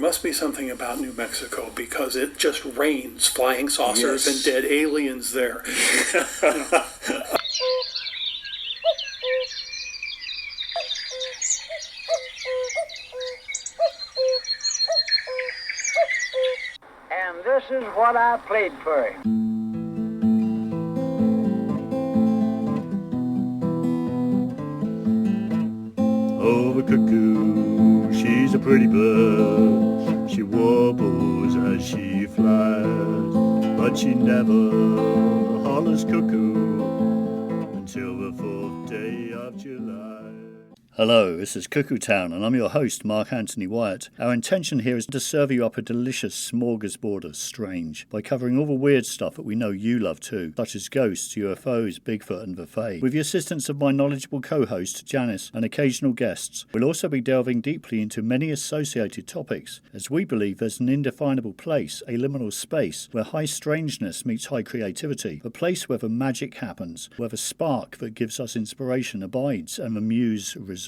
must be something about New Mexico because it just rains flying saucers Yes. and dead aliens there. And this is what I played for him. Oh, the cuckoo, she's a pretty bird. She warbles as she flies, but she never hollers cuckoo until the 4th day of July. Hello, this is Cuckoo Town, and I'm your host, Mark Anthony Wyatt. Our intention here is to serve you up a delicious smorgasbord of strange by covering all the weird stuff that we know you love too, such as ghosts, UFOs, Bigfoot and the Fae. With the assistance of my knowledgeable co-host, Janice, and occasional guests, we'll also be delving deeply into many associated topics, as we believe there's an indefinable place, a liminal space, where high strangeness meets high creativity, a place where the magic happens, where the spark that gives us inspiration abides and the muse resides.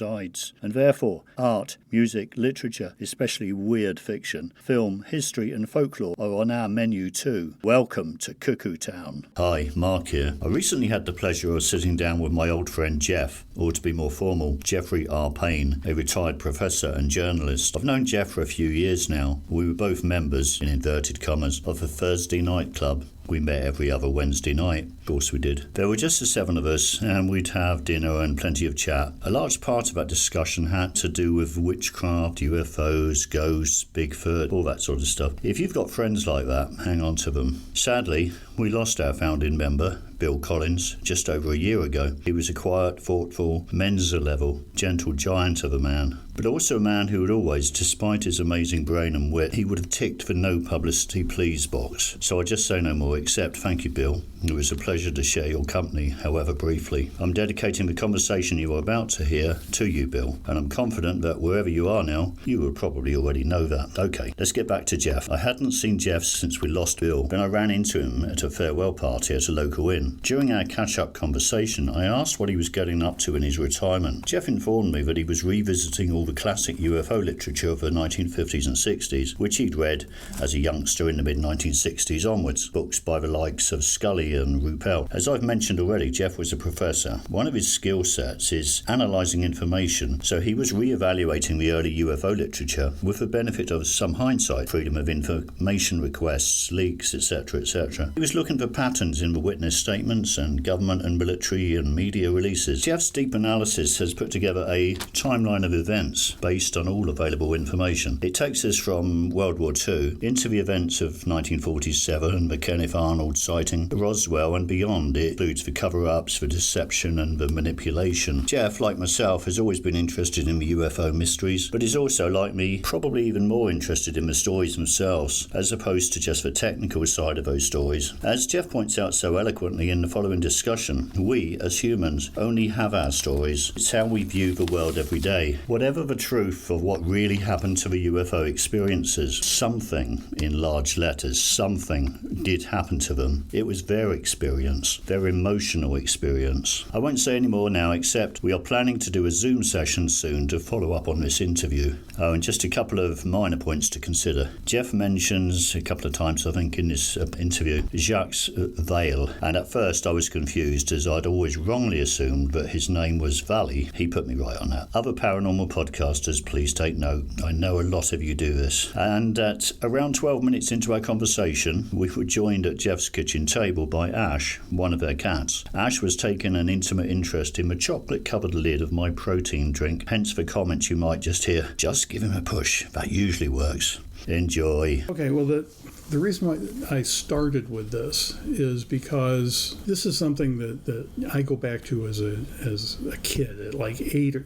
And therefore, art, music, literature, especially weird fiction, film, history and folklore are on our menu too. Welcome to Cuckoo Town. Hi, Mark here. I recently had the pleasure of sitting down with my old friend Jeff, or to be more formal, Jeffrey R. Paine, a retired professor and journalist. I've known Jeff for a few years now. We were both members, in inverted commas, of the Thursday Night Club. We met every other Wednesday night. Of course we did. There were just the 7 of us, and we'd have dinner and plenty of chat. A large part of that discussion had to do with witchcraft, UFOs, ghosts, Bigfoot, all that sort of stuff. If you've got friends like that, hang on to them. Sadly, we lost our founding member, Bill Collins, just over a year ago. He was a quiet, thoughtful, Mensa-level, gentle giant of a man, but also a man who would always, despite his amazing brain and wit, he would have ticked the no publicity please box. So I just say no more except thank you, Bill. It was a pleasure to share your company, however briefly. I'm dedicating the conversation you are about to hear to you, Bill, and I'm confident that wherever you are now, you will probably already know that. Okay, let's get back to Jeff. I hadn't seen Jeff since we lost Bill. Then I ran into him at a farewell party at a local inn. During our catch-up conversation, I asked what he was getting up to in his retirement. Jeff informed me that he was revisiting all the classic UFO literature of the 1950s and 60s, which he'd read as a youngster in the mid-1960s onwards, books by the likes of Scully and Ruppel. As I've mentioned already, Jeff was a professor. One of his skill sets is analysing information, so he was re-evaluating the early UFO literature with the benefit of some hindsight, freedom of information requests, leaks, etc., etc. He was looking for patterns in the witness statements and government and military and media releases. Jeff's deep analysis has put together a timeline of events based on all available information. It takes us from World War II into the events of 1947, the Kenneth Arnold sighting, Roswell and beyond. It includes the cover-ups, the deception and the manipulation. Jeff, like myself, has always been interested in the UFO mysteries, but is also, like me, probably even more interested in the stories themselves, as opposed to just the technical side of those stories. As Jeff points out so eloquently in the following discussion, we, as humans, only have our stories. It's how we view the world every day. Whatever the truth of what really happened to the UFO experiences, something, in large letters, something did happen to them. It was their experience, their emotional experience. I won't say any more now, except we are planning to do a Zoom session soon to follow up on this interview. Oh, and just a couple of minor points to consider. Jeff mentions a couple of times, I think, in this interview, Jacques Vale, and at first I was confused as I'd always wrongly assumed that his name was Valley. He put me right on that. Other paranormal podcasters, please take note. I know a lot of you do this. And at around 12 minutes into our conversation, we were joined at Jeff's kitchen table by Ash, one of their cats. Ash was taking an intimate interest in the chocolate-covered lid of my protein drink, hence the comments you might just hear. Just give him a push. That usually works. Enjoy. Okay, well, the reason why I started with this is because this is something that I go back to as a kid at like 8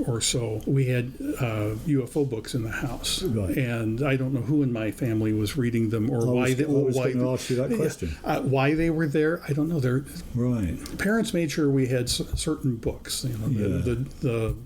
or so. We had UFO books in the house, right. And I don't know who in my family was reading them or I was going to ask you that question. Why they were there, I don't know. Right. Parents made sure we had certain books. You know, the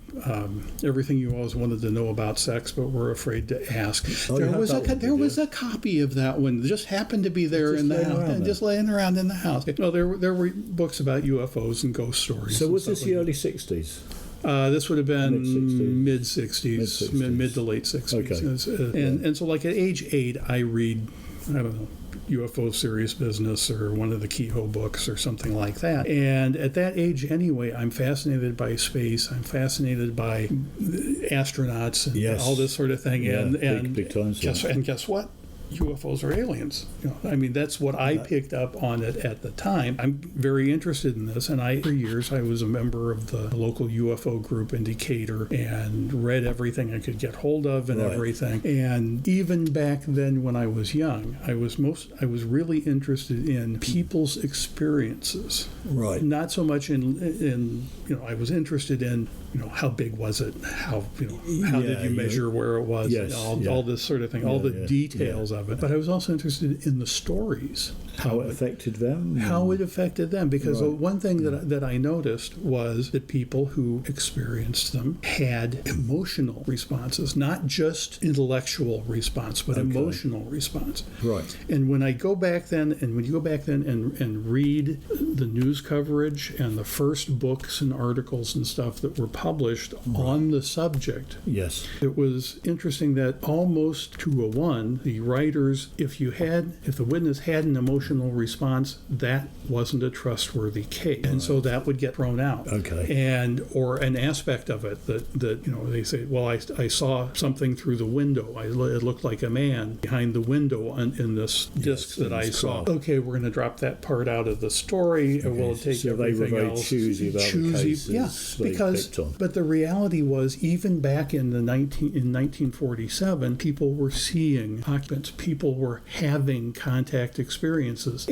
everything you always wanted to know about sex, but were afraid to ask. Oh, there was a copy of that one that just happened to be there in the house, just laying around in the house. No, there were books about UFOs and ghost stories. So was this the early 60s? This would have been Mid-sixties. mid to late 60s. Okay. And so like at age 8, I read, I don't know, UFO Serious Business or one of the Keyhoe books or something like that. And at that age anyway, I'm fascinated by space. I'm fascinated by astronauts and all this sort of thing. Yeah, and big time stuff. and guess what? UFOs are aliens. I mean, that's what I picked up on it at the time. I'm very interested in this, and for years I was a member of the local UFO group in Decatur and read everything I could get hold of and everything. And even back then, when I was young, I was really interested in people's experiences. Right. Not so much in I was interested in how big was it? How did you measure where it was? Yes, all this sort of thing, all the details of it. But I was also interested in the stories. How it affected them? How it affected them. Because one thing that I noticed was that people who experienced them had emotional responses, not just intellectual response, but emotional response. Right. And when you go back then and read the news coverage and the first books and articles and stuff that were published on the subject, it was interesting that almost to a one, the writers, if the witness had an emotional response, that wasn't a trustworthy case, and so that would get thrown out. Okay. Or an aspect of it that they say, well, I saw something through the window. It looked like a man behind the window in this disc that I saw. Okay, we're going to drop that part out of the story. Okay. We'll take so everything they were very else. choosy about the cases they picked on. But the reality was, even back in 1947, people were seeing occupants. People were having contact experiences,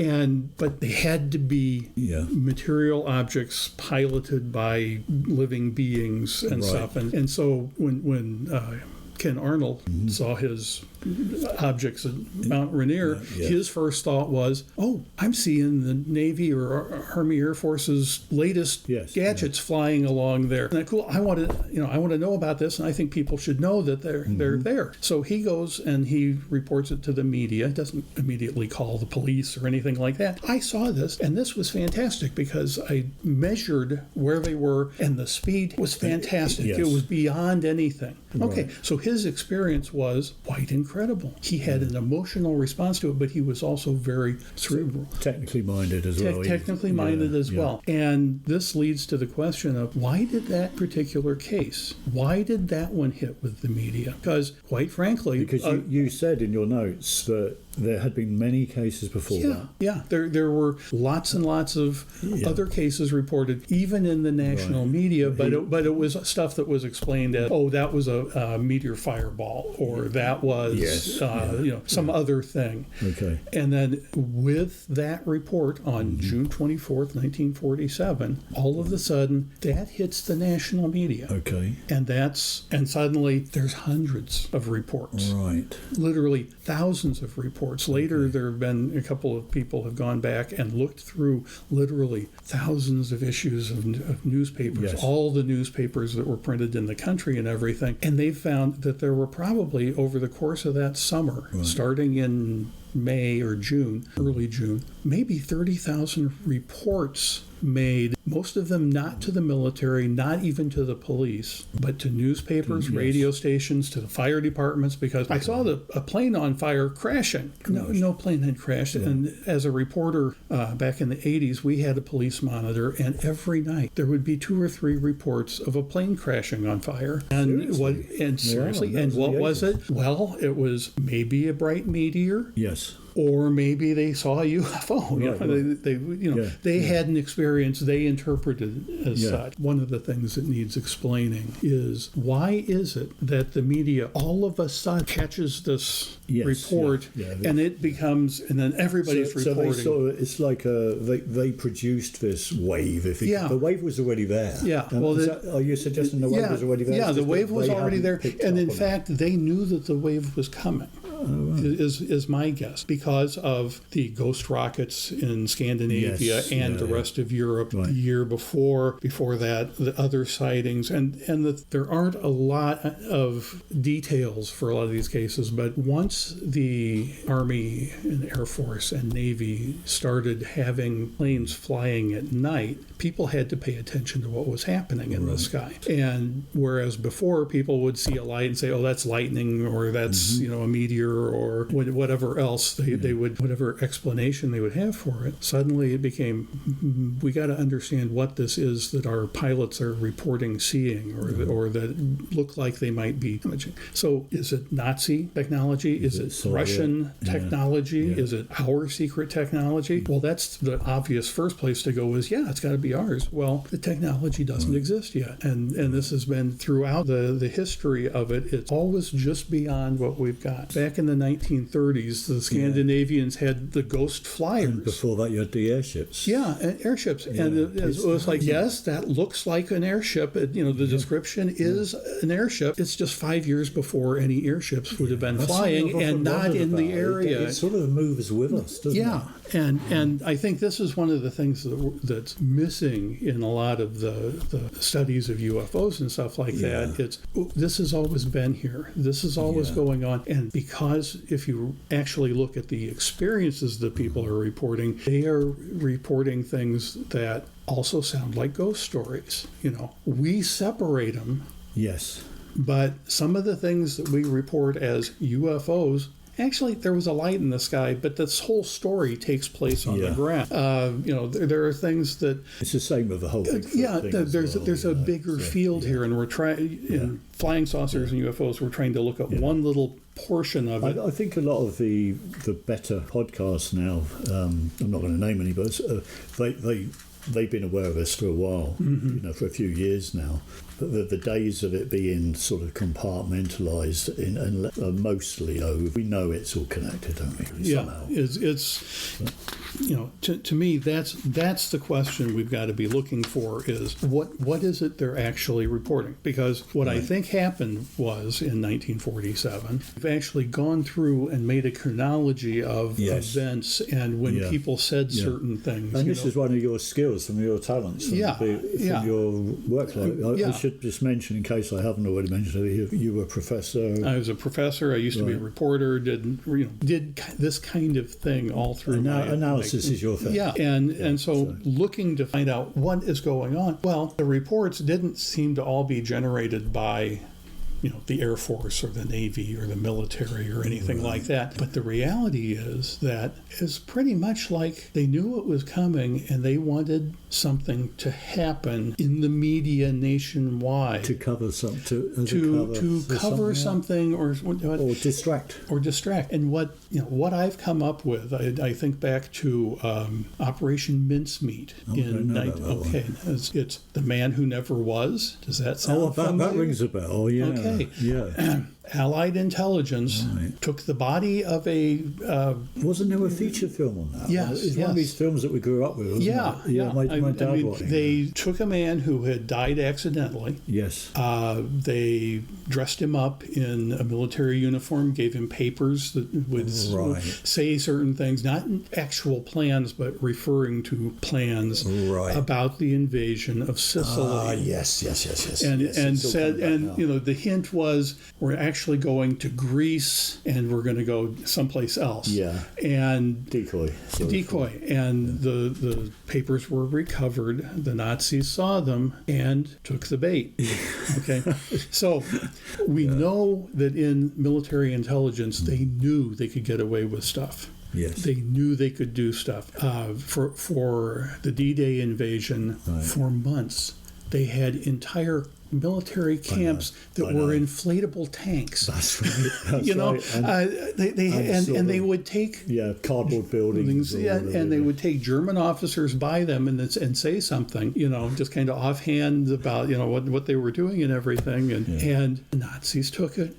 but they had to be material objects piloted by living beings and stuff. And so when Ken Arnold saw his objects at Mount Rainier, his first thought was, oh, I'm seeing the Navy or Army Air Force's latest gadgets flying along there. Isn't that cool? I want to know about this, and I think people should know that they're there. So he goes and he reports it to the media. Doesn't immediately call the police or anything like that. I saw this, and this was fantastic because I measured where they were, and the speed was fantastic. It was beyond anything. Okay, so his experience was quite incredible. He had an emotional response to it, but he was also very cerebral. Technically minded as well. Technically minded as well. And this leads to the question of, why did that particular case, why did that one hit with the media? Because, quite frankly... Because you said in your notes that there had been many cases before that. Yeah, there were lots and lots of other cases reported, even in the national media, but it was stuff that was explained as, that was a meteor fireball, or that was some other thing. Okay. And then with that report on June 24th, 1947, all of a sudden that hits the national media. Okay. And suddenly there's hundreds of reports. Right. Literally thousands of reports. Later, there have been a couple of people have gone back and looked through literally thousands of issues of newspapers, all the newspapers that were printed in the country and everything, and they've found that there were probably, over the course of that summer, starting in May or June, early June, maybe 30,000 reports made, most of them not to the military, not even to the police, but to newspapers, radio stations, to the fire departments, because I saw a plane on fire crashing. No plane had crashed. And as a reporter back in the 80s, we had a police monitor, and every night there would be 2 or 3 reports of a plane crashing on fire. And what was it? Well, it was maybe a bright meteor. Yes. Or maybe they saw a UFO. They had an experience they interpreted as such. One of the things that needs explaining is, why is it that the media all of a sudden catches this report and it becomes, and then everybody's reporting. So it's like they produced this wave. The wave was already there. Yeah. Are you suggesting the wave was already there? Yeah, the wave was already there, and in fact, they knew that the wave was coming. is my guess, because of the ghost rockets in Scandinavia and the rest of Europe the year before that, the other sightings, and there aren't a lot of details for a lot of these cases, but once the Army and Air Force and Navy started having planes flying at night, people had to pay attention to what was happening in the sky. And whereas before people would see a light and say, oh, that's lightning, or that's a meteor, or whatever else they would, whatever explanation they would have for it, suddenly it became, we got to understand what this is that our pilots are reporting seeing, or that look like they might be imaging. So is it Nazi technology? Is it Russian technology? Yeah. Is it our secret technology? Well, that's the obvious first place to go is, it's got to be ours. Well, the technology doesn't exist yet. And this has been throughout the history of it. It's always just beyond what we've got. Back in the 1930s, the Scandinavians had the ghost flyers. And before that, you had the airships. Yeah, and airships. Yeah. And it was like, yes, that looks like an airship. The description is an airship. It's just 5 years before any airships would have been flying and not in the area. It sort of moves with us, doesn't it? And I think this is one of the things that's missing in a lot of the studies of UFOs and stuff like that. This has always been here. This is always going on. And because if you actually look at the experiences that people are reporting, they are reporting things that also sound like ghost stories. We separate them. Yes. But some of the things that we report as UFOs, actually, there was a light in the sky, but this whole story takes place on the ground. There are things that... It's the same with the whole thing. There's a bigger field here, and we're trying... In flying saucers and UFOs, we're trying to look at one little portion of it. I think a lot of the better podcasts now, I'm not going to name any, but they've been aware of this for a while, for a few years now. But the days of it being sort of compartmentalised are mostly over. We know it's all connected, don't we? Somehow. To me, that's the question we've got to be looking for is what is it they're actually reporting? Because what I think happened was in 1947, we've actually gone through and made a chronology of events and when people said certain things. And this is one of your skills, from your talents, from your work life. I should just mention, in case I haven't already mentioned it, you were a professor. I was a professor. I used to be a reporter. Did this kind of thing all through my analysis is your thing. So looking to find out what is going on. Well, the reports didn't seem to all be generated by the Air Force or the Navy or the military or anything like that. But the reality is that it's pretty much like they knew it was coming and they wanted something to happen in the media nationwide. To cover something. To cover something or distract. And what I've come up with, I think back to Operation Mincemeat. It's The Man Who Never Was. Does that sound familiar? That rings a bell, yeah. Okay. Yeah. Allied intelligence took the body of a... wasn't there a feature film on that? Yes. It's one of these films that we grew up with, wasn't it? Yeah, my dad watched it. They took a man who had died accidentally. Yes. They dressed him up in a military uniform, gave him papers that would say certain things, not actual plans, but referring to plans about the invasion of Sicily. Yes. And said, the hint was, we're actually going to Greece and we're going to go someplace else. Yeah. And Decoy. And the papers were recovered. The Nazis saw them and took the bait. Okay. So we know that in military intelligence, they knew they could get away with stuff. Yes. They knew they could do stuff. For the D-Day invasion, for months, they had entire military camps that were inflatable tanks. That's right. They would take cardboard buildings. And they would take German officers by them and say something, just kind of offhand about what they were doing and everything, and the Nazis took it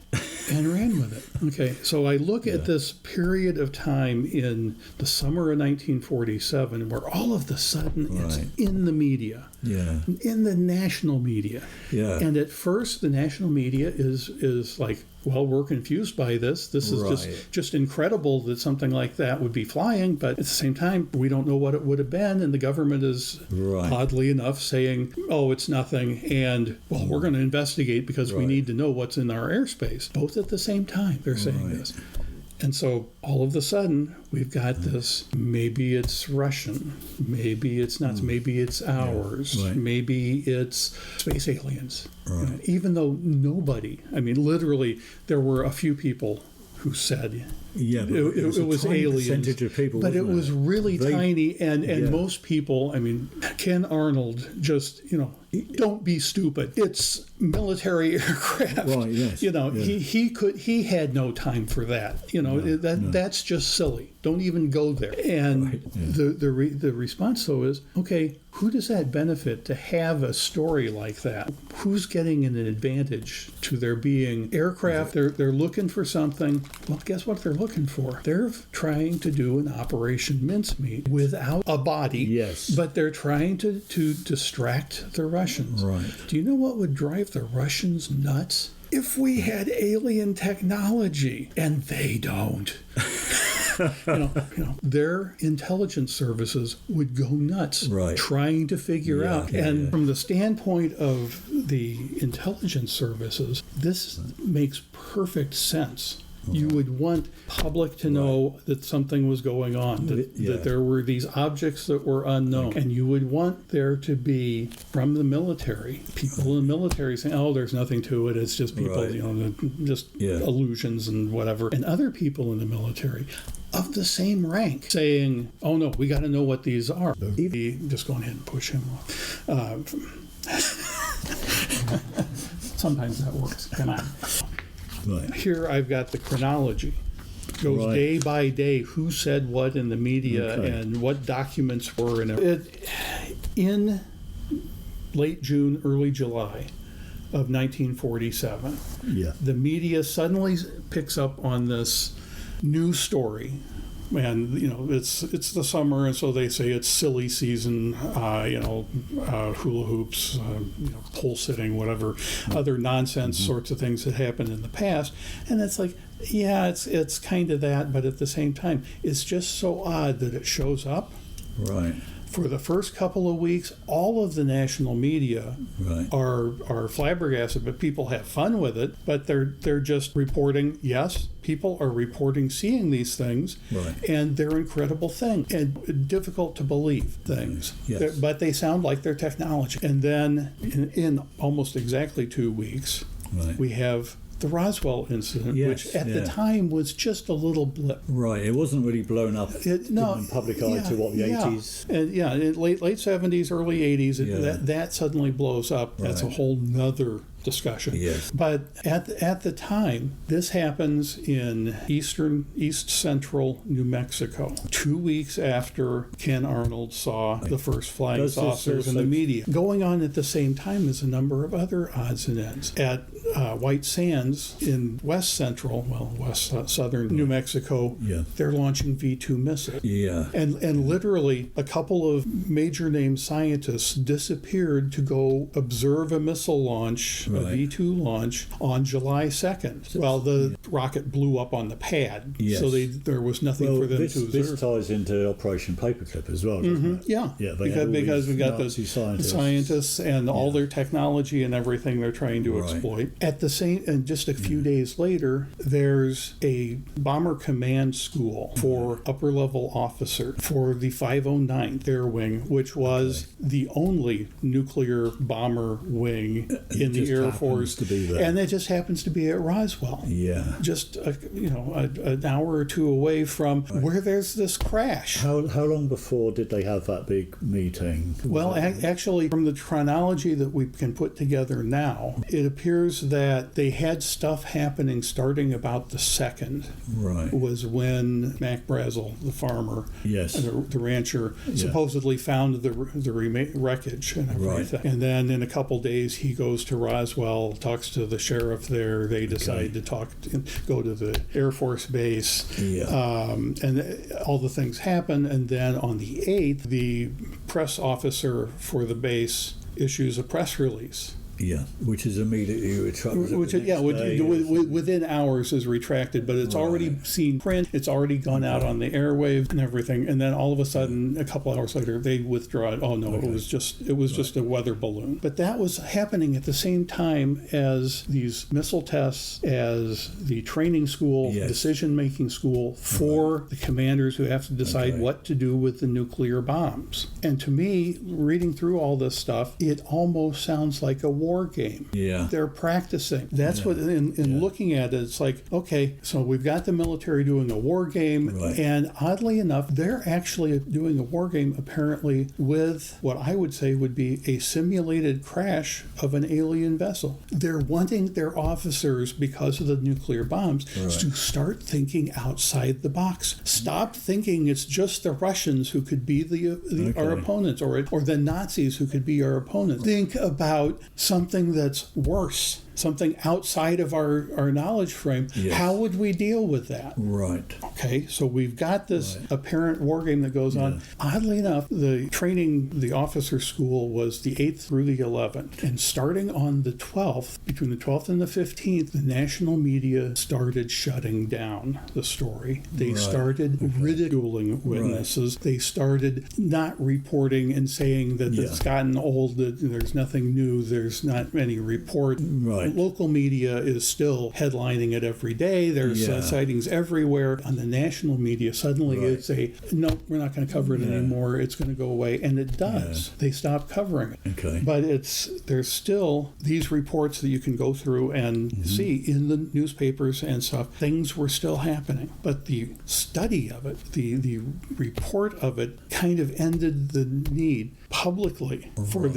and ran with it. Okay, so I look at this period of time in the summer of 1947 where all of a sudden it's in the media. Yeah. in the national media. Yeah. And at first, the national media is like, well, we're confused by this. This is just incredible that something like that would be flying. But at the same time, we don't know what it would have been. And the government is, oddly enough, saying, oh, it's nothing. And, well, we're going to investigate because we need to know what's in our airspace. Both at the same time, they're saying this. And so all of a sudden, we've got this, maybe it's Russian, maybe it's not, maybe it's ours, maybe it's space aliens. Right. Even though nobody, I mean, literally, there were a few people who said it was aliens. Percentage of people, but it was really tiny, and most people, I mean, Ken Arnold just, don't be stupid. It's military aircraft. Right, yes. He had no time for that. That's just silly. Don't even go there. And the response though is, okay, who does that benefit to have a story like that? Who's getting an advantage to there being aircraft? They're looking for something. Well, guess what they're looking for? They're trying to do an Operation Mincemeat without a body. Yes. But they're trying to distract the Russians. Right. Do you know what would drive the Russians nuts? If we had alien technology, and they don't. Their intelligence services would go nuts trying to figure out. From the standpoint of the intelligence services, this makes perfect sense. You would want public to know that something was going on, that there were these objects that were unknown. And you would want there to be, from the military, people in the military saying, oh, there's nothing to it. It's just people, just illusions and whatever. And other people in the military of the same rank saying, oh, no, we got to know what these are. Just go ahead and push him off. Sometimes that works. Come on. Right. Here I've got the chronology. Goes day by day, who said what in the media and what documents were in it. In late June, early July of 1947, the media suddenly picks up on this new story. And it's the summer, and so they say it's silly season. Hula hoops, pole sitting, whatever other nonsense sorts of things that happened in the past. And it's like, it's kind of that, but at the same time, it's just so odd that it shows up. Right. For the first couple of weeks, all of the national media are flabbergasted, but people have fun with it. But they're just reporting, yes, people are reporting seeing these things, and they're incredible things and difficult to believe things. Yes. But they sound like they're technology. And then in almost exactly 2 weeks, we have the Roswell incident, which at the time was just a little blip. Right, it wasn't really blown up in the public eye to what, the 80s? And in late 70s, early 80s, that suddenly blows up. That's a whole nother discussion. Yes. But at the time, this happens in east central New Mexico, 2 weeks after Ken Arnold saw the first flying saucers in the media. Going on at the same time is a number of other odds and ends. At White Sands in southern New Mexico, they're launching V-2 missiles. Yeah. And literally a couple of major name scientists disappeared to go observe a missile launch, a V-2 launch, on July 2nd. Well, the rocket blew up on the pad, so there was nothing for them to observe. This ties into Operation Paperclip as well, doesn't it? Yeah, because we've got those scientists and all their technology and everything they're trying to exploit. At the same, and just a few days later, there's a bomber command school for upper-level officer for the 509th Air Wing, which was the only nuclear bomber wing in the Air Force, to be there. And it just happens to be at Roswell. Yeah, just an hour or two away from where there's this crash. How long before did they have that big meeting? Well, actually, from the chronology that we can put together now, it appears that they had stuff happening starting about the 2nd. Right. Was when Mac Brazel, the farmer, the rancher, supposedly found the wreckage and everything. Right. And then in a couple days, he goes to Roswell, talks to the sheriff there. They decide to go to the Air Force base. Yeah. And all the things happen. And then on the 8th, the press officer for the base issues a press release. Yeah, which is immediately retracted. Within hours is retracted, but it's already seen print. It's already gone out on the airwaves and everything, and then all of a sudden, a couple hours later, they withdraw it. Oh no, it was just a weather balloon. But that was happening at the same time as these missile tests, as the training school, decision-making school for the commanders who have to decide what to do with the nuclear bombs. And to me, reading through all this stuff, it almost sounds like a war game. Yeah. They're practicing. That's what, in looking at it, it's like, okay, so we've got the military doing a war game, and oddly enough, they're actually doing a war game apparently with what I would say would be a simulated crash of an alien vessel. They're wanting their officers, because of the nuclear bombs, to start thinking outside the box. Stop thinking it's just the Russians who could be our opponents, or the Nazis who could be our opponents. Think about something that's worse, something outside of our knowledge frame. How would we deal with that? Right. Okay, so we've got this apparent war game that goes on. Oddly enough, the training, the officer school was the 8th through the 11th. And starting on the 12th, between the 12th and the 15th, the national media started shutting down the story. They started ridiculing witnesses. They started not reporting and saying that it's gotten old, that there's nothing new, there's not any report. Local media is still headlining it every day. There's sightings everywhere. On the national media, suddenly it's no, we're not going to cover it anymore. It's going to go away. And it does. They stop covering it. Okay. But there's still these reports that you can go through and see in the newspapers and stuff. Things were still happening. But the study of it, the report of it, kind of ended the need publicly for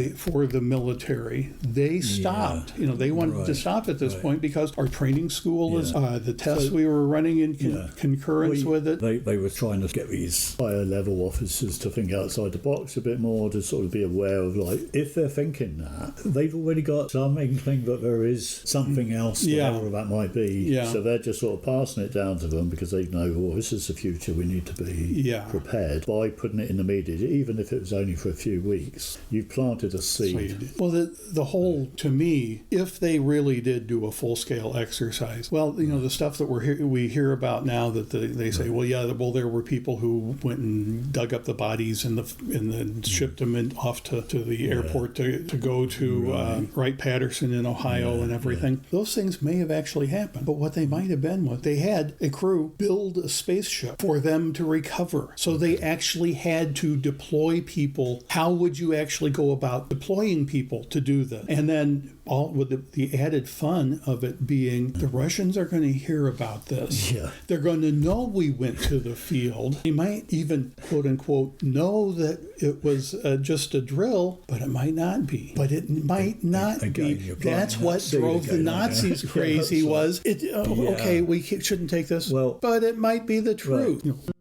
the military. They stopped. They wanted to stop at this point because our training school is the tests we were running in concurrence with it. They were trying to get these higher level officers to think outside the box a bit more, to sort of be aware of, like, if they're thinking that, they've already got some inkling that there is something else, whatever that might be. So they're just sort of passing it down to them because they know, well, this is the future, we need to be prepared. By putting it in the media, even if it was only for a few weeks, you've planted a seed. Well, the whole, to me, if they really did do a full-scale exercise, well, the stuff that we hear about now, that they say, there were people who went and dug up the bodies and then shipped them off to the airport to go to Wright-Patterson in Ohio and everything. Those things may have actually happened, but what they might have been was they had a crew build a spaceship for them to recover. So they actually had to deploy people. How would you actually go about deploying people to do this? And then all with the added fun of it being, the Russians are going to hear about this. They're going to know we went to the field. They might even, quote unquote, know that it was just a drill, but it might not be. But it might not be. That's what drove the Nazis crazy was, okay, we shouldn't take this, but it might be the truth.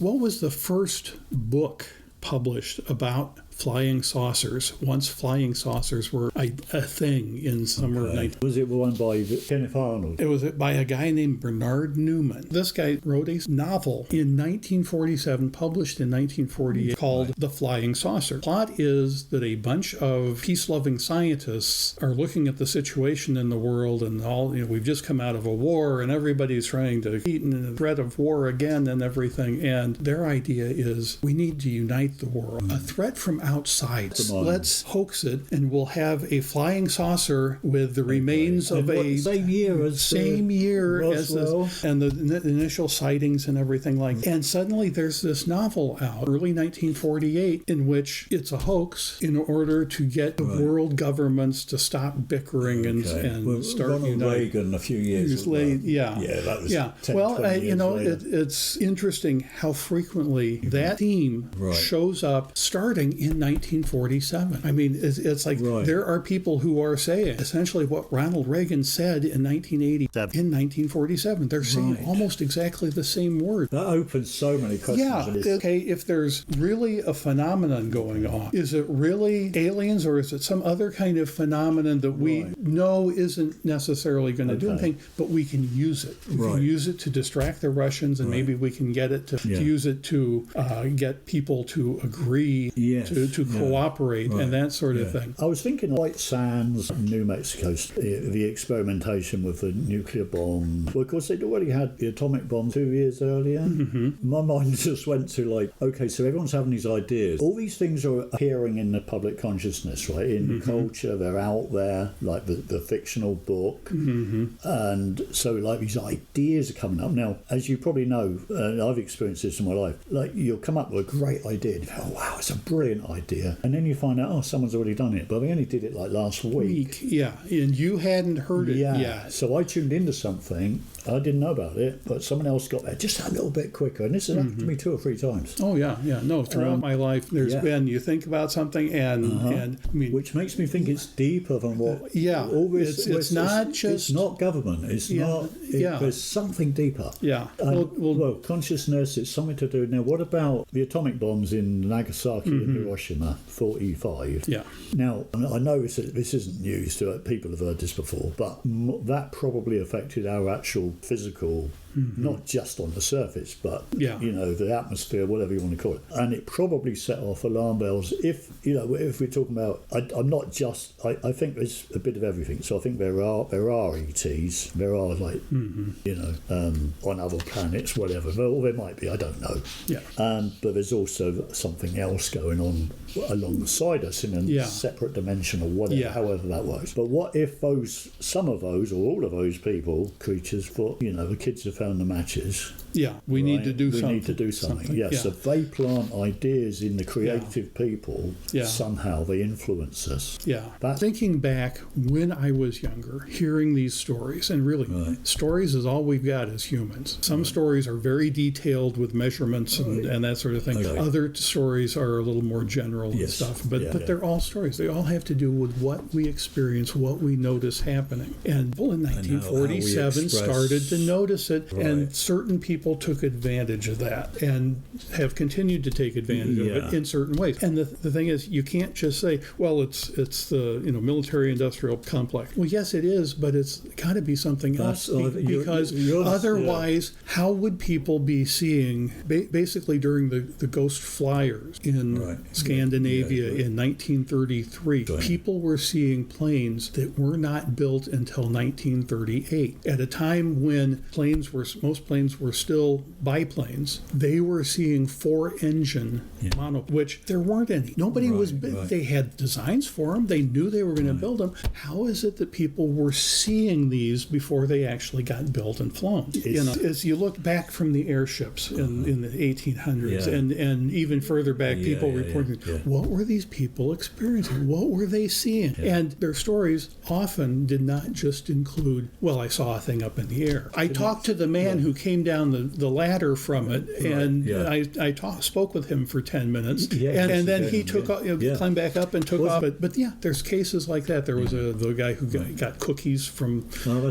What was the first book published about flying saucers, once flying saucers were a thing in summer of 19... Was it one by Kenneth Arnold? It was by a guy named Bernard Newman. This guy wrote a novel in 1947, published in 1948, called The Flying Saucer. The plot is that a bunch of peace-loving scientists are looking at the situation in the world, and we've just come out of a war, and everybody's trying to eat in the threat of war again and everything, and their idea is, we need to unite the world. A threat from outside. Let's hoax it, and we'll have a flying saucer with the remains of same year as the initial sightings and everything like that. And suddenly there's this novel out, early 1948, in which it's a hoax in order to get the world governments to stop bickering and start Ronald uniting. Reagan a few years later. That was 10, 20 years later. It's interesting how frequently that theme shows up starting in in 1947. I mean, it's like there are people who are saying essentially what Ronald Reagan said in 1980 in 1947. They're saying almost exactly the same word. That opens so many questions. Yeah, okay, if there's really a phenomenon going on, is it really aliens or is it some other kind of phenomenon that we know isn't necessarily going to do anything, but we can use it. We can use it to distract the Russians, and maybe we can get it to use it to get people to agree, to cooperate, and that sort of thing. I was thinking White Sands, New Mexico, the experimentation with the nuclear bomb. Well, of course, they'd already had the atomic bomb 2 years earlier. My mind just went to like, okay, so everyone's having these ideas. All these things are appearing in the public consciousness, right? In culture, they're out there, like the fictional book. And so like these ideas are coming up. Now, as you probably know, I've experienced this in my life, like you'll come up with a great idea and you go, oh, wow, it's a brilliant idea. And then you find out, oh, someone's already done it. But they only did it like last week. Yeah, and you hadn't heard it yet. So I tuned into something. I didn't know about it, but someone else got there just a little bit quicker. And this has happened to me 2 or 3 times. Oh, yeah. No, throughout my life, there's been, you think about something and I mean, which makes me think it's deeper than what... all this, it's not just... It's not government. It's not... There's something deeper. Yeah. Well, consciousness, it's something to do... Now, what about the atomic bombs in Nagasaki and Hiroshima, 45? Yeah. Now, I know this isn't news to people have heard this before, but that probably affected our actual physical, not just on the surface, but the atmosphere, whatever you want to call it. And it probably set off alarm bells. If we're talking about, I'm not just. I think there's a bit of everything. So I think there are ETs. There are like on other planets, whatever. Or there might be. I don't know. Yeah. But there's also something else going on alongside us in a separate dimension or whatever, however that works. But what if some of those or all of those creatures thought, the kids have found the matches. Yeah, we need to do something. We need to do something. Yes, so they plant ideas in the creative people. Yeah. Somehow they influence us. Yeah. Thinking back when I was younger, hearing these stories, and really, stories is all we've got as humans. Some stories are very detailed with measurements and that sort of thing. Okay. Other stories are a little more general and stuff. But they're all stories. They all have to do with what we experience, what we notice happening. And in 1947 started to notice it, and certain people took advantage of that and have continued to take advantage of it in certain ways. And the thing is, you can't just say, well, it's the military-industrial complex. Well, yes, it is, but it's got to be something else because otherwise, how would people be seeing, basically during the ghost flyers in Scandinavia in 1933, people were seeing planes that were not built until 1938. At a time when most planes were still biplanes, they were seeing 4-engine mono, which there weren't any. Nobody was. They had designs for them. They knew they were going to build them. How is it that people were seeing these before they actually got built and flown? As you look back from the airships in the 1800s and even further back, people reporting, what were these people experiencing? What were they seeing? And their stories often did not just include, well, I saw a thing up in the air. I talked to the man who came down the ladder from it, and I spoke with him for 10 minutes, and then he took off, climbed back up and took off. But there's cases like that. There was the guy who got cookies from. Come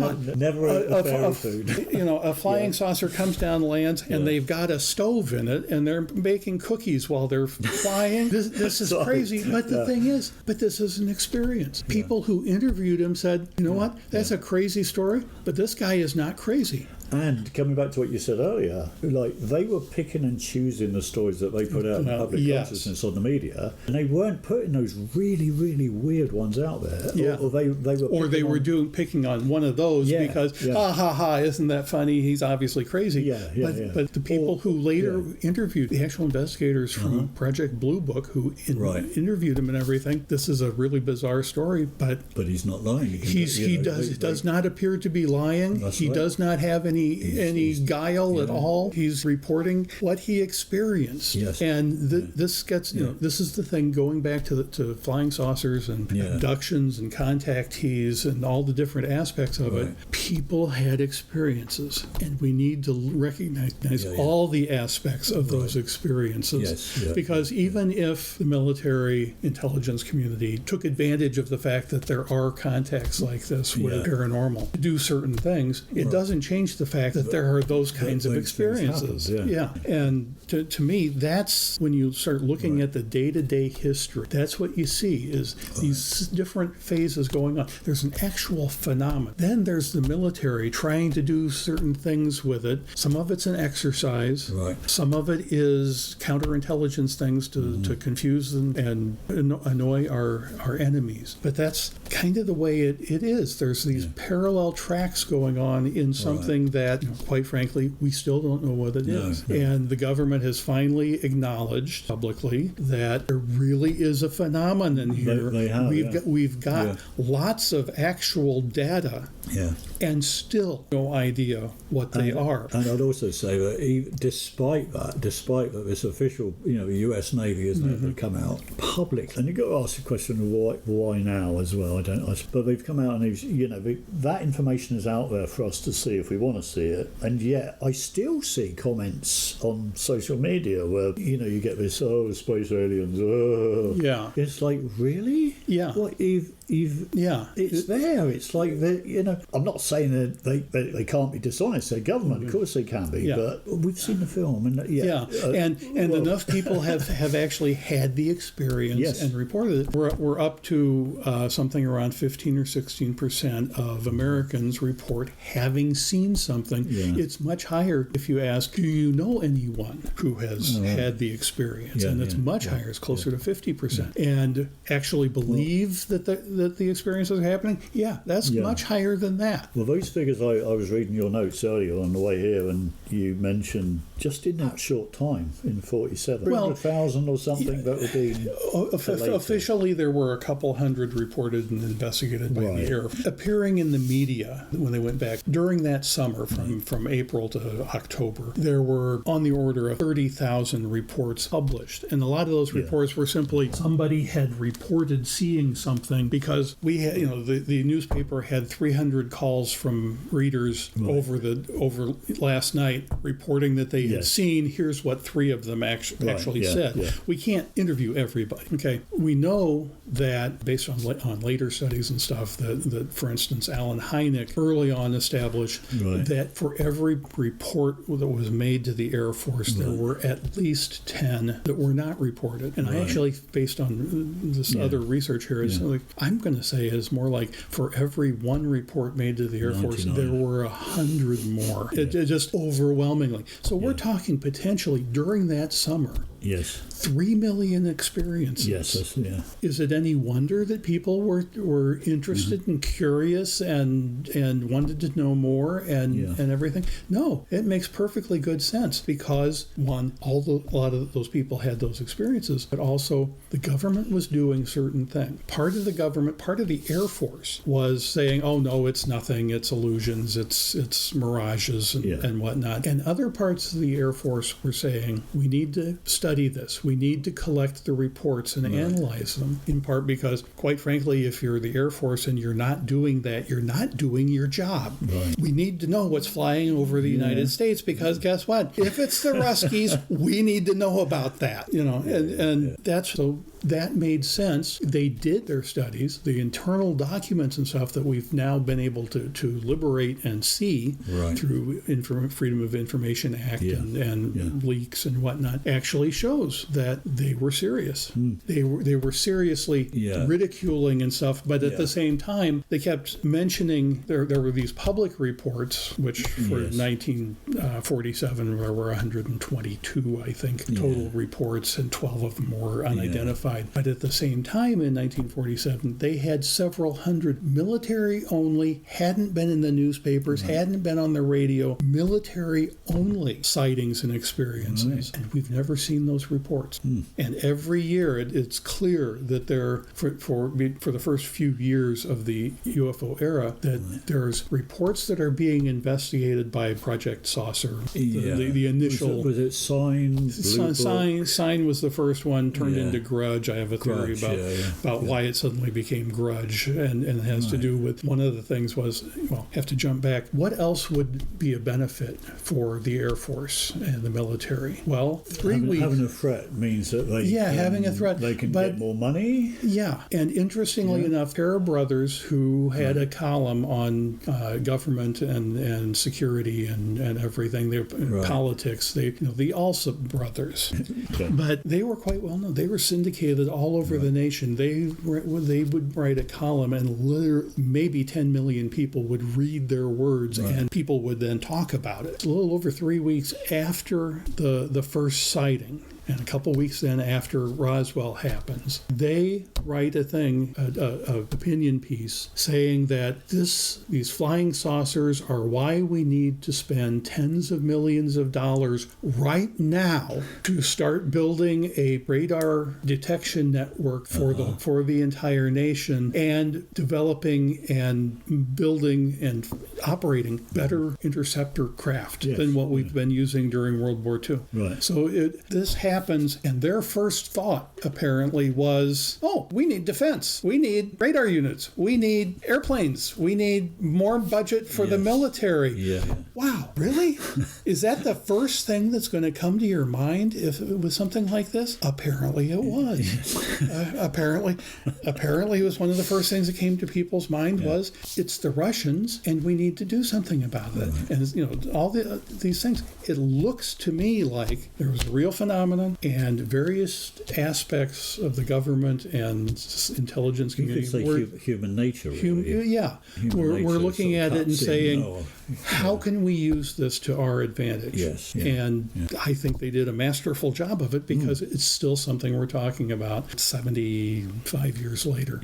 on, never a fairy food. A flying saucer comes down, lands, and they've got a stove in it, and they're baking cookies while they're flying. This is crazy. But the thing is, this is an experience. People who interviewed him said, you know what, that's a crazy story, but this guy is not crazy. And coming back to what you said earlier, like they were picking and choosing the stories that they put out in public consciousness on the media, and they weren't putting those really, really weird ones out there. They were picking on one of those because isn't that funny? He's obviously crazy. But the people who later interviewed the actual investigators from Project Blue Book who interviewed him and everything. This is a really bizarre story, but he's not lying. He does not appear to be lying. He does not have any any guile at all. He's reporting what he experienced. Yes. And this gets, this is the thing, going back to flying saucers and abductions and contactees and all the different aspects of it. People had experiences, and we need to recognize all the aspects of those experiences. Because even if the military intelligence community took advantage of the fact that there are contacts like this with paranormal to do certain things, it doesn't change the fact that there are those kinds of experiences. And to me, that's when you start looking at the day-to-day history. That's what you see is these different phases going on. There's an actual phenomenon. Then there's the military trying to do certain things with it. Some of it's an exercise. Some of it is counterintelligence things to confuse and annoy our enemies. But that's kind of the way it is. There's these parallel tracks going on in something that, quite frankly, we still don't know what it is. And the government has finally acknowledged publicly that there really is a phenomenon here. We've got lots of actual data, and still no idea what they are. And I'd also say that despite that, this official, the U.S. Navy has never come out publicly. And you've got to ask the question of why now as well. But they've come out and that information is out there for us to see if we want to see it. And yet I still see comments on social media where you get this space aliens. It's like, really? What it's there. It's like I'm not saying that they can't be dishonest. They're government, of course they can be. But we've seen the film, and enough people have actually had the experience and reported it. We're up to something around 15 or 16% of Americans report having seen something. It's much higher if you ask, do you know anyone who has had the experience? And it's much higher. It's closer to 50%. And actually believe that the experiences are happening? That's much higher than that. Well, those figures, I was reading your notes earlier on the way here, and you mentioned just in that short time, in 47, 300,000 or something, that would be... Officially, there were a couple hundred reported and investigated by the Air. Appearing in the media when they went back during that summer from April to October, there were on the order of 30,000 reports published. And a lot of those reports were simply somebody had reported seeing something, because we had, the newspaper had 300 calls from readers over last night reporting that they had seen. Here's what 3 of them actually said. We can't interview everybody. Okay, we know that based on later studies and stuff that for instance, Alan Hynek early on established that for every report that was made to the Air Force, there were at least 10 that were not reported. And I actually, based on this other research here, I'm going to say is more like for every 1 report made to the Air Force, there were 100 more. It just overwhelmingly. So we're talking potentially during that summer. 3 million experiences. Is it any wonder that people were interested and curious and wanted to know more and everything? No, it makes perfectly good sense because, one, a lot of those people had those experiences, but also the government was doing certain things. Part of the Air Force was saying, oh no, it's nothing, it's illusions, it's mirages and whatnot. And other parts of the Air Force were saying, we need to study this. We need to collect the reports and analyze them, in part because, quite frankly, if you're the Air Force and you're not doing that, you're not doing your job. We need to know what's flying over the United States because guess what? If it's the Ruskies, we need to know about that. And that's so. That made sense. They did their studies, the internal documents and stuff that we've now been able to liberate and see through Freedom of Information Act and leaks and whatnot, actually shows that they were serious. They were seriously ridiculing and stuff, but at the same time, they kept mentioning there were these public reports, which for 1947 there were 122, I think, total reports, and 12 of them were unidentified. classified. But at the same time, in 1947, they had several hundred military only, hadn't been in the newspapers, hadn't been on the radio, military only sightings and experiences. And we've never seen those reports. And every year it's clear that there, for the first few years of the UFO era, that there's reports that are being investigated by Project Saucer. The initial... Was it Sign? Sign was the first one, turned into Grudge. I have a theory about why it suddenly became Grudge, and it has to do with, one of the things was, have to jump back. What else would be a benefit for the Air Force and the military? Well, 3 weeks... Having a threat means that they having a threat. They can get more money? Yeah, and interestingly enough, pair of brothers who had a column on government and security and everything, their politics, the Alsop brothers. But they were quite well known. They were syndicated all over the nation. They would write a column, and literally maybe 10 million people would read their words, and people would then talk about it. A little over 3 weeks after the first sighting, and a couple weeks then after Roswell happens, they write an opinion piece saying that these flying saucers are why we need to spend tens of millions of dollars right now to start building a radar detection network for the entire nation, and developing and building and operating better interceptor craft than what we've been using during World War II. Right. So this happens, and their first thought apparently was, we need defense. We need radar units. We need airplanes. We need more budget for the military. Yeah. Wow, really? Is that the first thing that's going to come to your mind if it was something like this? Apparently it was. Apparently it was one of the first things that came to people's mind was, it's the Russians, and we need to do something about it. And all these things. It looks to me like there was a real phenomenon, and various aspects of the government and intelligence community. Human nature. We're looking at it and saying, how can we use this to our advantage? Yes. I think they did a masterful job of it, because it's still something we're talking about 75 years later.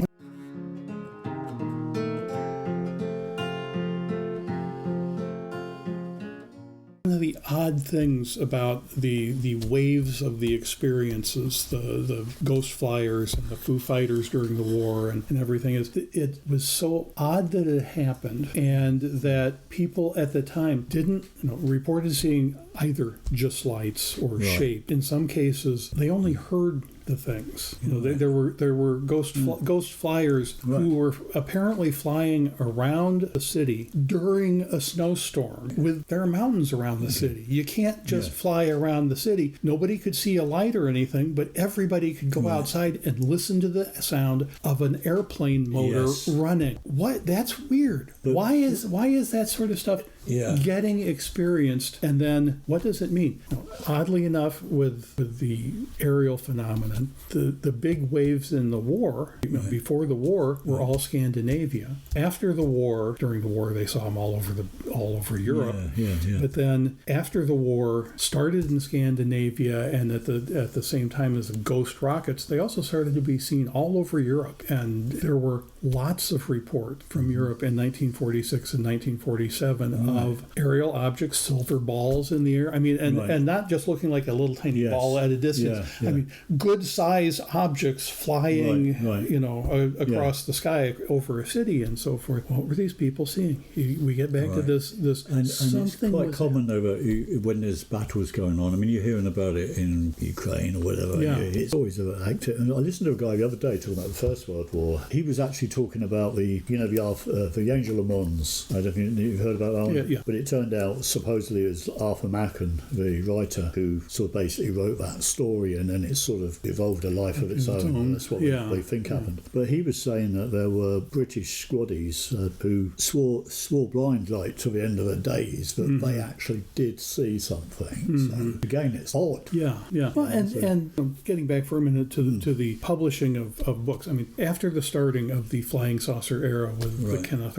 One of the odd things about the waves of the experiences, the Ghost Flyers and the Foo Fighters during the war and everything, is it was so odd that it happened, and that people at the time didn't reported seeing either just lights or shape. In some cases, they only heard the things. There were ghost flyers who were apparently flying around the city during a snowstorm. There are mountains around the city. You can't just fly around the city. Nobody could see a light or anything, but everybody could go outside and listen to the sound of an airplane motor running. What? That's weird. Why is that sort of stuff getting experienced? And then what does it mean? Oddly enough, with the aerial phenomenon, the big waves in the war, before the war, were all Scandinavia. After the war, during the war, they saw them all over Europe. But then after the war, started in Scandinavia, and at the same time as the ghost rockets, they also started to be seen all over Europe. And there were lots of reports from Europe in 1946 and 1947 of aerial objects, silver balls in the air. I mean, and not just looking like a little tiny ball at a distance. I mean, good-sized objects flying, across the sky over a city and so forth. What were these people seeing? We get back to this and something. It's quite common though when there's battles going on. I mean, you're hearing about it in Ukraine or whatever. It's always active. And I listened to a guy the other day talking about the First World War. He was actually talking about the Angel of Mons. I don't know if you've heard about that one. But it turned out supposedly it was Arthur Machen, the writer, who sort of basically wrote that story, and then it sort of evolved a life of its own. And that's what they think happened. But he was saying that there were British squaddies who swore blind like to the end of their days that they actually did see something. So again, it's odd. Well, and getting back for a minute to the publishing of books. I mean, after the starting of the flying saucer era with the Kenneth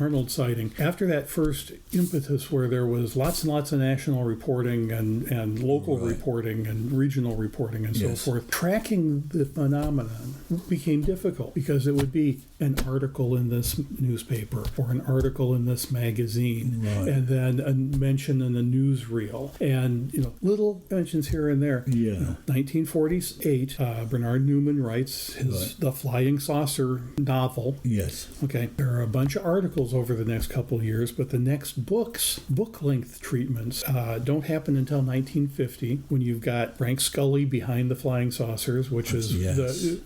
Arnold sighting, after that first impetus where there was lots and lots of national reporting and local reporting and regional reporting and so forth. Tracking the phenomenon became difficult because it would be an article in this newspaper or an article in this magazine, and then a mention in a newsreel, and little mentions here and there. 1948, Bernard Newman writes the Flying Saucer novel. Yes. Okay. There are a bunch of articles over the next couple of years, but the next book-length treatments don't happen until 1950, when you've got Frank Scully behind the Flying Saucers, which is the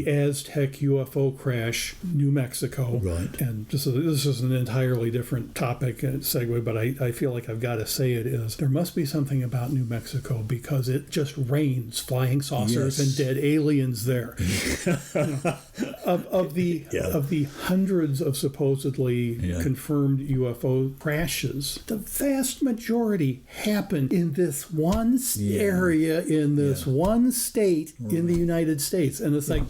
Aztec UFO crash, New Mexico. Right. And this is an entirely different topic and segue, but I feel like I've got to say it is there must be something about New Mexico because it just rains flying saucers and dead aliens there. Of the hundreds of supposedly confirmed UFO crashes, the vast majority happen in this one area in this one state in the United States, and it's like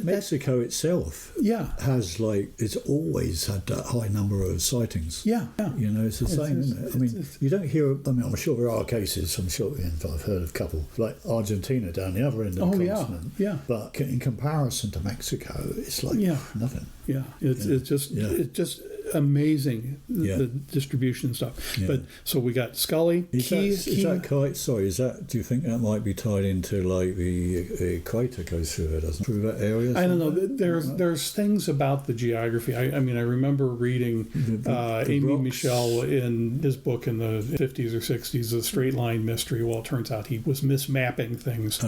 Mexico itself has it's always had that high number of sightings. It's the same, isn't it? I mean, you don't hear. I mean, I'm sure there are cases. I'm sure I've heard of a couple like Argentina down the other end of the continent. But in comparison to Mexico, it's like nothing. It's just amazing, the distribution and stuff. But so we got Scully. Do you think that might be tied into the equator goes through it, doesn't it? Through that area? I don't know. There's things about the geography. I mean, I remember reading Amy Michel in his book in the 50s or 60s, The Straight Line Mystery. Well, it turns out he was mismapping things.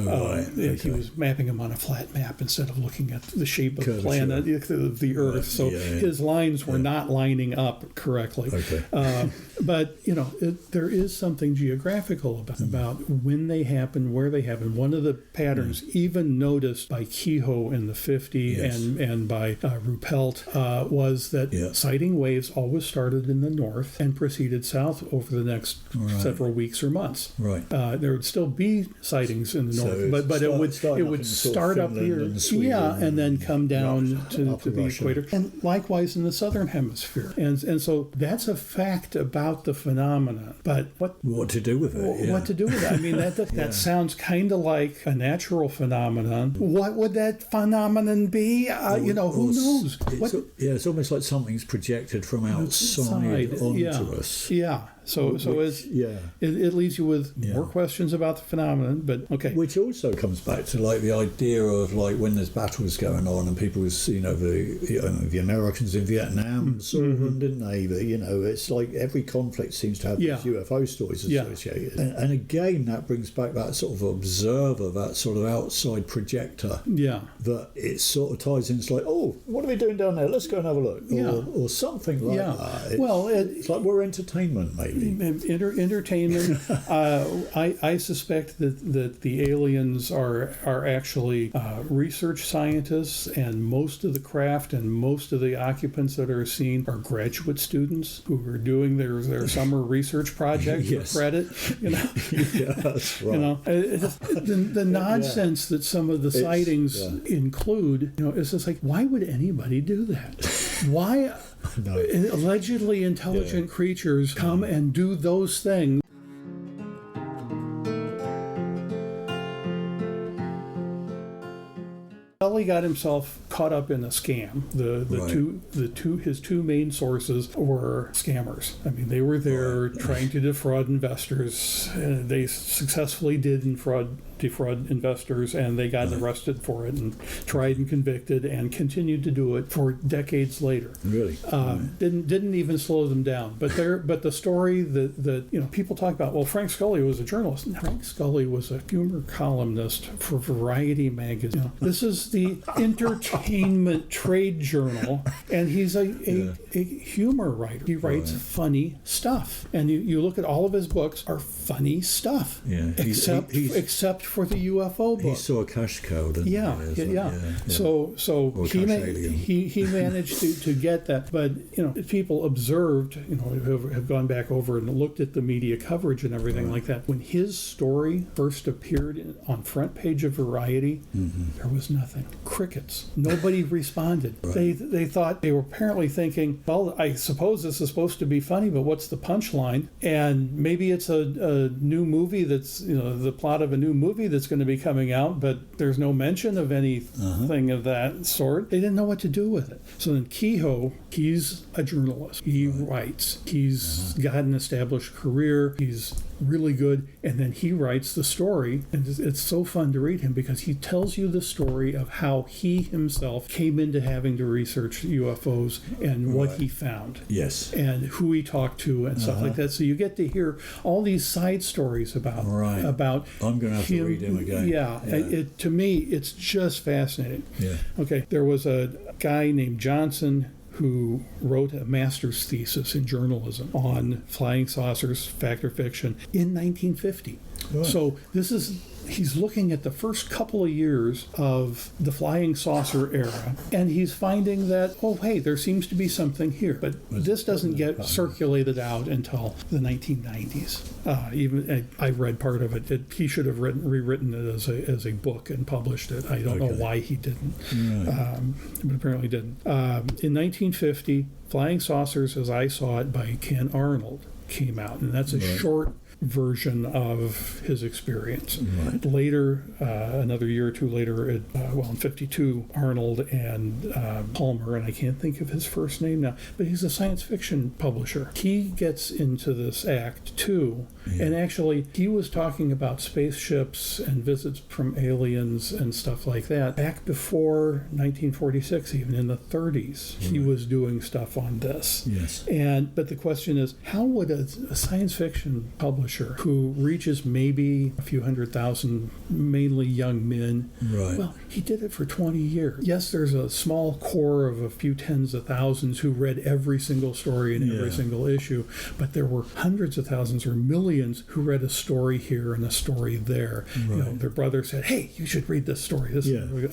He was mapping them on a flat map instead of looking at the shape of the planet, the Earth. So his lines were not lining up correctly. But there is something geographical about when they happen, where they happen. One of the patterns, even noticed by Keyhoe in the 50s and by Ruppelt, was that sighting waves always started in the north and proceeded south over the next several weeks or months. There would still be sightings in the north, but it would start up here, and then come down to the equator, and likewise in the southern hemisphere. And so that's a fact about the phenomenon. But what to do with it? What to do with it? I mean, that sounds kind of like a natural phenomenon. What would that phanomenon be? Who knows? It's almost like something's projected from outside onto us. So it leaves you with more questions about the phenomenon, but okay. Which also comes back to the idea of when there's battles going on and people, the Americans in Vietnam saw them, didn't they? But, it's like every conflict seems to have these UFO stories associated. And again, that brings back that sort of observer, that sort of outside projector. That it sort of ties in. It's like, oh, what are we doing down there? Let's go and have a look. Or something like that. It's like we're entertainment, maybe. Entertainment. I suspect that the aliens are actually research scientists, and most of the craft and most of the occupants that are seen are graduate students who are doing their summer research project for credit. That's right. The nonsense that some of the sightings include. It's just like, why would anybody do that? Why? Allegedly intelligent creatures come and do those things. Scully got himself caught up in a scam. His two main sources were scammers. I mean, they were there trying to defraud investors. They successfully did defraud investors, and they got arrested for it and tried and convicted and continued to do it for decades later. Really? Didn't even slow them down. But the story that people talk about, well, Frank Scully was a journalist. Frank Scully was a humor columnist for Variety magazine. This is the entertainment trade journal, and he's a humor writer. He writes funny stuff, and you look at all of his books are funny stuff, except for the UFO book. He saw a cash cow, didn't he? So he managed to get that. But people observed, have gone back over and looked at the media coverage and everything like that. When his story first appeared on front page of Variety, there was nothing. Crickets. nobody responded. Right. They thought, they were apparently thinking, well, I suppose this is supposed to be funny, but what's the punchline? And maybe it's a new movie that's, the plot of a new movie that's going to be coming out, but there's no mention of anything of that sort. They didn't know what to do with it. So then Keyhoe, he's a journalist. He writes. He's got an established career. He's really good. And then he writes the story. And it's so fun to read him because he tells you the story of how he himself came into having to research UFOs and what he found. Yes. And who he talked to and stuff like that. So you get to hear all these side stories about I'm going to have to read him again. Yeah. To me, it's just fascinating. Yeah. Okay. There was a guy named Johnson who wrote a master's thesis in journalism on flying saucers, fact or fiction, in 1950. Right. So he's looking at the first couple of years of the flying saucer era, and he's finding that, oh, hey, there seems to be something here. But this doesn't get circulated out until the 1990s. Even I read part of it. He should have rewritten it as a book and published it. I don't know why he didn't, but apparently didn't. In 1950, Flying Saucers, as I saw it, by Ken Arnold, came out, and that's a short version of his experience. Right. Later, another year or two later, in 52, Arnold and Palmer, and I can't think of his first name now, but he's a science fiction publisher. He gets into this act too, and actually he was talking about spaceships and visits from aliens and stuff like that back before 1946, even in the 30s. He was doing stuff on this. Yes. But the question is, how would a science fiction publisher who reaches maybe a few 100,000, mainly young men. Right. Well, he did it for 20 years. Yes, there's a small core of a few tens of thousands who read every single story in every single issue, but there were hundreds of thousands or millions who read a story here and a story there. Right. Their brother said, hey, you should read this story.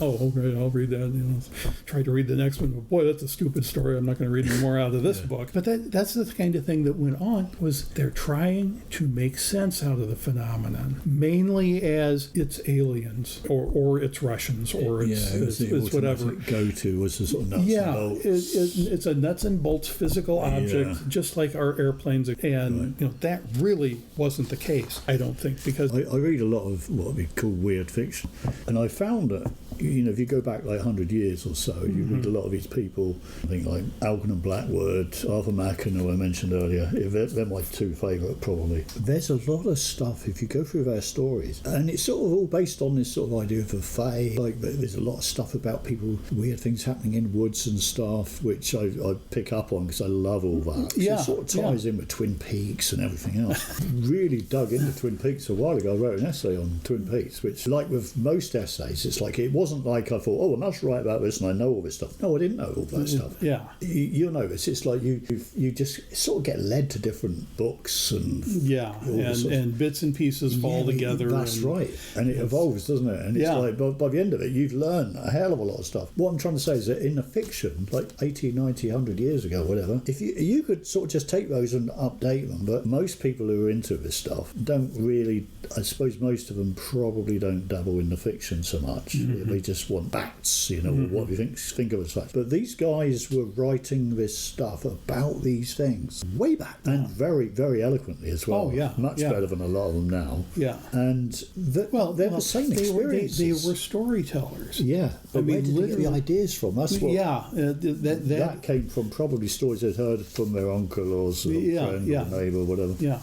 Oh, okay, I'll read that. Try to read the next one. But boy, that's a stupid story. I'm not going to read any more out of this book. But that's the kind of thing that went on, was they're trying to make sense out of the phenomenon, mainly as it's aliens or it's Russians or it's whatever. Go-to was the sort of nuts and bolts. It's a nuts and bolts physical object, just like our airplanes. And that really wasn't the case, I don't think, because I read a lot of what we call weird fiction, and I found that if you go back like 100 years or so, you read a lot of these people, I think like Algernon Blackwood, Arthur Machen, who I mentioned earlier. They're my two favourite, probably. There's a lot of stuff, if you go through their stories, and it's sort of all based on this sort of idea of a fae. Like, there's a lot of stuff about people, weird things happening in woods and stuff, which I pick up on because I love all that. So it sort of ties in with Twin Peaks and everything else. Really dug into Twin Peaks a while ago. I wrote an essay on Twin Peaks, which, like with most essays, it's like, it wasn't like I thought, I must write about this and I know all this stuff. No, I didn't know all that stuff. Yeah. You'll know this. It's like you just sort of get led to different books and and bits and pieces fall together. That's right. And it evolves, doesn't it? And it's like, by the end of it, you've learned a hell of a lot of stuff. What I'm trying to say is that in the fiction, like 80, 90, 100 years ago, whatever, if you could sort of just take those and update them, but most people who are into this stuff don't really, I suppose most of them probably don't dabble in the fiction so much. They just want facts, what we think of as facts. But these guys were writing this stuff about these things way back, and very, very eloquently as well. Much better than a lot of them now. Yeah. And they're the same experiences. They were storytellers. Yeah. But where did they get the ideas from? That's what. That came from probably stories they'd heard from their uncle or sort of friend or neighbour or whatever. Yeah.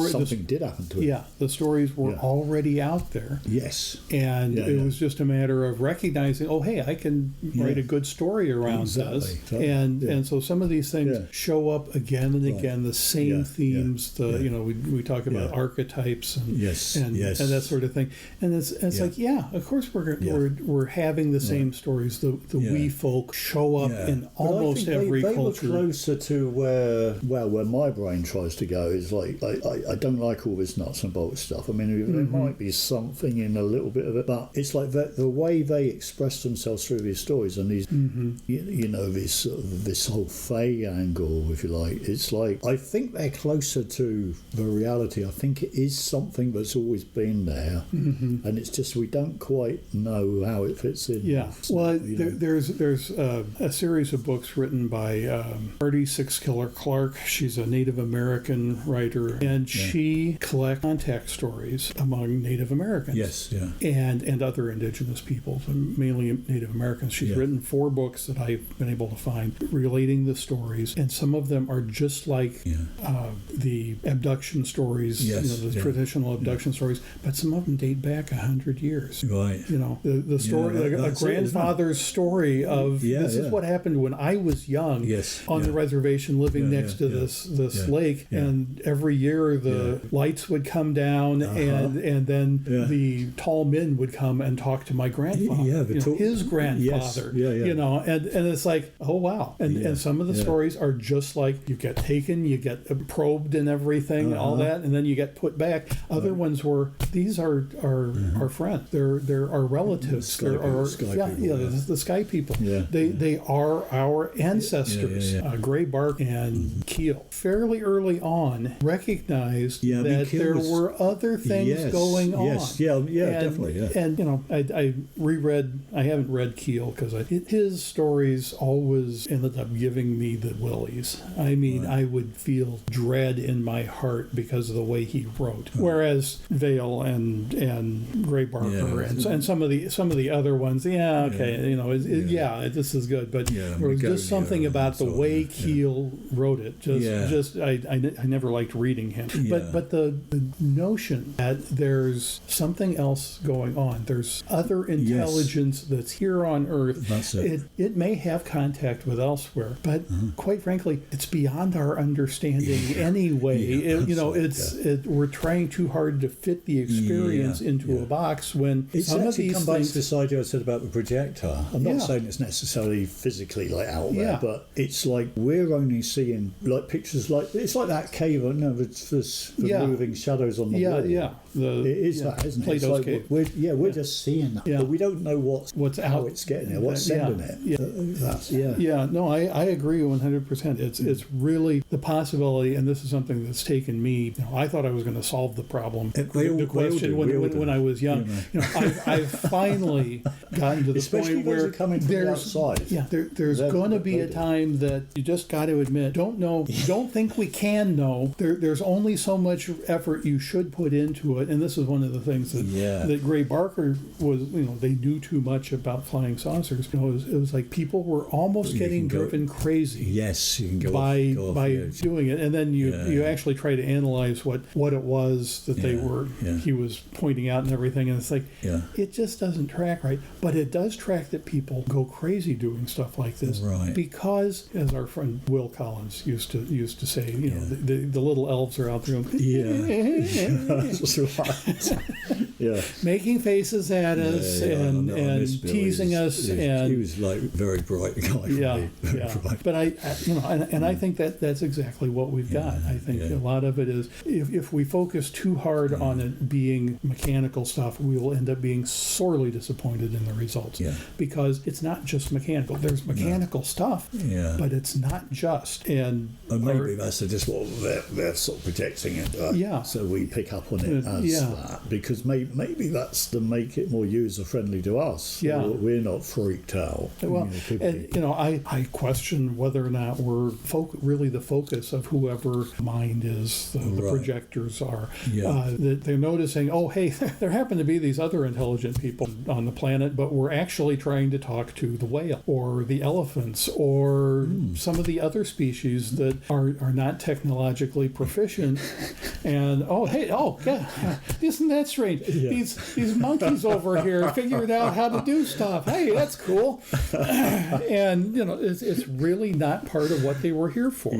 Something did happen to it. Yeah. The stories were already out there. Yes. And it was just a matter of recognizing, oh, hey, I can write a good story around this. And so some of these things show up again and again, the same themes. We talk about archetypes and that sort of thing. And it's like, of course we're having the same stories. The wee folk show up in almost every culture. They were closer to where my brain tries to go. Is like I don't like all this nuts and bolts stuff. I mean, there might be something in a little bit of it, but it's like the way they express themselves through these stories and these, you know, this sort of, this whole Fae angle, if you like, it's like, I think they're closer to the reality. I think it is something that's always been there, and it's just we don't quite know how it fits in. Yeah. Well, there's a series of books written by Marty Six Killer Clark. She's a Native American writer, and she collects contact stories among Native Americans. Yes, yeah. And other indigenous peoples, mainly Native Americans. She's written 4 books that I've been able to find relating the stories, and some of them are just like the abduction stories, the traditional abduction stories, but some of them date back 100 years. Right. You know, the story, a grandfather's story of this is what happened when I was young on the reservation living next to this lake, and every year the lights would come down, and then the tall men would come and talk to my grandfather, his grandfather, you know, and it's like, oh wow, and some of the stories are just like you get taken, you get probed and everything, all that, and then you get put back. Other ones were, these are our friends, they're our relatives, the sky people, they are our ancestors. Gray Bark and Keel fairly early on recognized that there were other things going on. Definitely. And you know, I haven't read Keel because his stories always ended up giving me the willies. I mean, I would feel dread in my heart because of the way he wrote. Whereas Vale and Gray Barker and some of the other ones, you know, this is good, but there was just something about the way Keel wrote it. I never liked reading him. But the notion that there's something else going on, there's other intelligence that's here on Earth. That's it. It may have contact with elsewhere, but quite frankly, it's beyond our understanding anyway. We're trying too hard to fit the experience into a box when it's some of these come back to this idea I said about the projector. I'm not saying it's necessarily physically like out there, but it's like we're only seeing like pictures like it's like that cave. No, it's the moving shadows on the wall. It is that, isn't it? Plato's it's like cave. we're just seeing that, but we don't know what's how it's getting there, what's sending it. No, I agree 100%. It's really the possibility, and this is something that's taken me. You know, I thought I was going to solve the problem. The question when I was young. You know, I've finally gotten to the point where there's going to be a time that you just got to admit, don't think we can know. There's only so much effort you should put into it, and this is one of the things that Gray Barker was. You know, they knew too much about flying saucers. You know, it was like people were almost getting driven crazy. Yes, you can go by doing it, and then you actually try to analyze what it was that they were. He was pointing out and everything, and it's like it just doesn't track right. But it does track that people go crazy doing stuff like this, because, as our friend Will Collins used to say, you know, the little elves are out there making faces at us and teasing us, and he was like a very bright guy. But I think that's exactly what we've got. I think a lot of it is if we focus too hard on it being mechanical stuff, we will end up being sorely disappointed in the results. Because it's not just mechanical. There's mechanical stuff, but it's not just. And maybe that's just what they're sort of projecting it. So we pick up on it as that, because maybe that's to make it more user friendly to us. So we're not freaked out. Well, I question whether or not we're really the focus of whoever mind is the projectors are. That they're noticing, oh, hey, there happen to be these other intelligent people on the planet, but we're actually trying to talk to the whale or the elephants or some of the other species that are not technologically proficient. And isn't that strange? These monkeys over here figured out how to do stuff. Hey, that's cool. And it's really not part of what they were here for.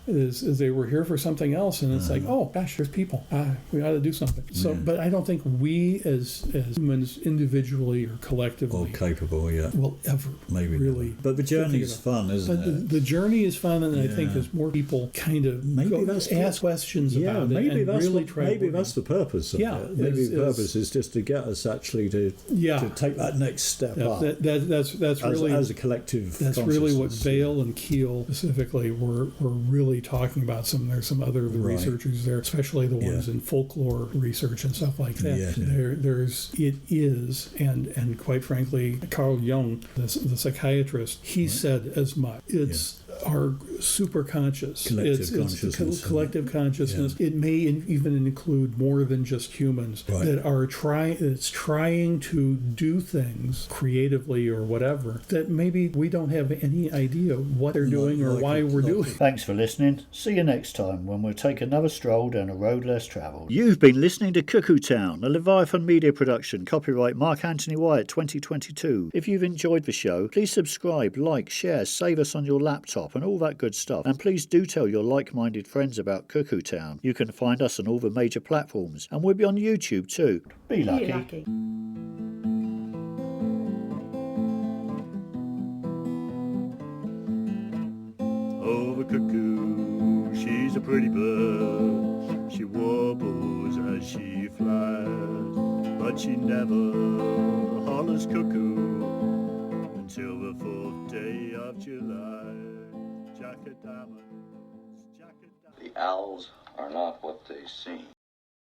Is they were here for something else, and it's like, oh gosh, there's people. We ought to do something. So, but I don't think we as humans individually or collectively capable, will ever really. But the journey is fun, isn't it? The journey is fun, and I think as more people kind of ask questions about it, and really try. Maybe that's the purpose of it. Maybe the purpose purpose is just to get us actually to take that next step up. That's really as a collective. That's really what consciousness. Vail and Keel specifically were really talking about. There's some other researchers there, especially the ones in folklore research and stuff like that. And quite frankly, Carl Jung, the psychiatrist, he said as much. It's our superconscious. It's collective consciousness. It may even include more than just humans that are trying to do things creatively or whatever that maybe we don't have any idea what they're doing or why we're doing. Thanks for listening. See you next time when we'll take another stroll down a road less travelled. You've been listening to Cuckoo Town, a Leviathan media production, copyright Mark Anthony Wyatt 2022. If you've enjoyed the show, please subscribe, like, share, save us on your laptop and all that good stuff. And please do tell your like-minded friends about Cuckoo Town. You can find us on all the major platforms, and we'll be on YouTube too. Be lucky. Be lucky. Oh, the cuckoo, she's a pretty bird. She warbles as she flies, but she never hollers cuckoo until the 4th day of July. The owls are not what they seem.